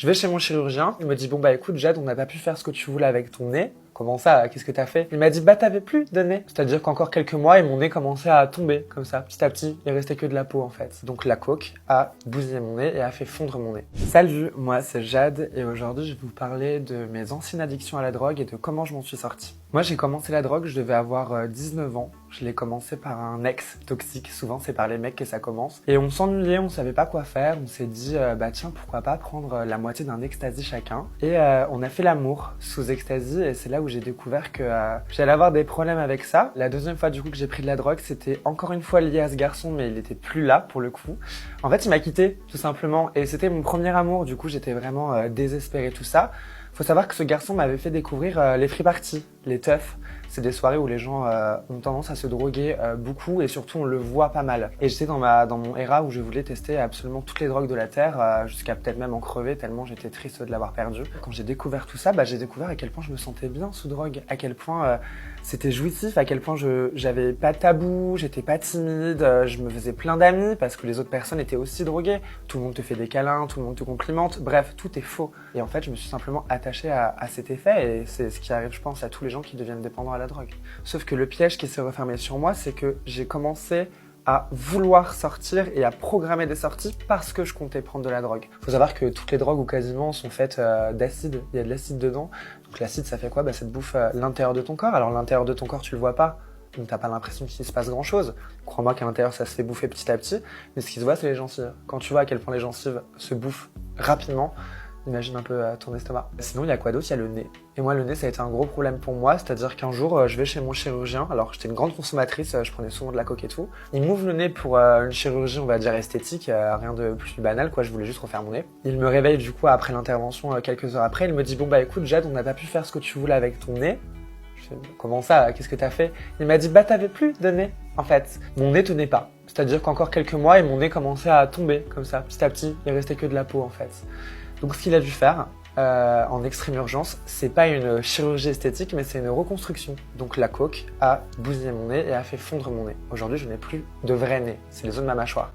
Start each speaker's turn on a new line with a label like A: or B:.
A: Je vais chez mon chirurgien, il me dit bon bah écoute Jade, on n'a pas pu faire ce que tu voulais avec ton nez. Comment ça? Qu'est-ce que t'as fait? Il m'a dit bah t'avais plus de nez. C'est-à-dire qu'encore quelques mois et mon nez commençait à tomber comme ça, petit à petit. Il restait que de la peau en fait. Donc la coke a bousillé mon nez et a fait fondre mon nez. Salut, moi c'est Jade et aujourd'hui je vais vous parler de mes anciennes addictions à la drogue et de comment je m'en suis sorti. Moi j'ai commencé la drogue, je devais avoir 19 ans. Je l'ai commencé par un ex toxique, souvent c'est par les mecs que ça commence. Et on s'ennuyait, on savait pas quoi faire, on s'est dit bah tiens pourquoi pas prendre la moitié d'un ecstasy chacun. Et on a fait l'amour sous ecstasy et c'est là où j'ai découvert que j'allais avoir des problèmes avec ça. La deuxième fois du coup que j'ai pris de la drogue, c'était encore une fois lié à ce garçon mais il était plus là pour le coup. En fait il m'a quitté tout simplement et c'était mon premier amour, du coup j'étais vraiment désespéré tout ça. Faut savoir que ce garçon m'avait fait découvrir les free parties, les teufs. C'est des soirées où les gens ont tendance à se droguer beaucoup et surtout on le voit pas mal. Et j'étais dans mon era où je voulais tester absolument toutes les drogues de la terre, jusqu'à peut-être même en crever tellement j'étais triste de l'avoir perdu. Quand j'ai découvert tout ça, j'ai découvert à quel point je me sentais bien sous drogue, à quel point c'était jouissif, à quel point j'avais pas de tabou, j'étais pas timide, je me faisais plein d'amis parce que les autres personnes étaient aussi droguées. Tout le monde te fait des câlins, tout le monde te complimente, bref, tout est faux. Et en fait, je me suis simplement attaché à cet effet et c'est ce qui arrive, je pense, à tous les gens qui deviennent dépendants à la drogue. Sauf que le piège qui s'est refermé sur moi, c'est que j'ai commencé à vouloir sortir et à programmer des sorties parce que je comptais prendre de la drogue. Faut savoir que toutes les drogues ou quasiment sont faites d'acide, il y a de l'acide dedans. Donc l'acide ça fait quoi? Ça te bouffe l'intérieur de ton corps. Alors l'intérieur de ton corps tu le vois pas, donc t'as pas l'impression qu'il se passe grand chose. Crois-moi qu'à l'intérieur ça se fait bouffer petit à petit, mais ce qui se voit c'est les gencives. Quand tu vois à quel point les gencives se bouffent rapidement, imagine un peu ton estomac. Sinon, il y a quoi d'autre? Il y a le nez. Et moi, le nez, ça a été un gros problème pour moi. C'est-à-dire qu'un jour, je vais chez mon chirurgien. Alors, j'étais une grande consommatrice, je prenais souvent de la coke et tout. Il m'ouvre le nez pour une chirurgie, on va dire, esthétique. Rien de plus banal, quoi. Je voulais juste refaire mon nez. Il me réveille, du coup, après l'intervention, quelques heures après. Il me dit, bon, bah écoute, Jade, on n'a pas pu faire ce que tu voulais avec ton nez. Je fais, comment ça? Qu'est-ce que t'as fait? Il m'a dit, bah t'avais plus de nez. En fait, mon nez tenait pas. C'est-à-dire qu'encore quelques mois et mon nez commençait à tomber, comme ça, petit à petit. Il restait que de la peau, en fait. Donc ce qu'il a dû faire en extrême urgence, c'est pas une chirurgie esthétique, mais c'est une reconstruction. Donc la coke a bousillé mon nez et a fait fondre mon nez. Aujourd'hui, je n'ai plus de vrai nez, c'est les os de ma mâchoire.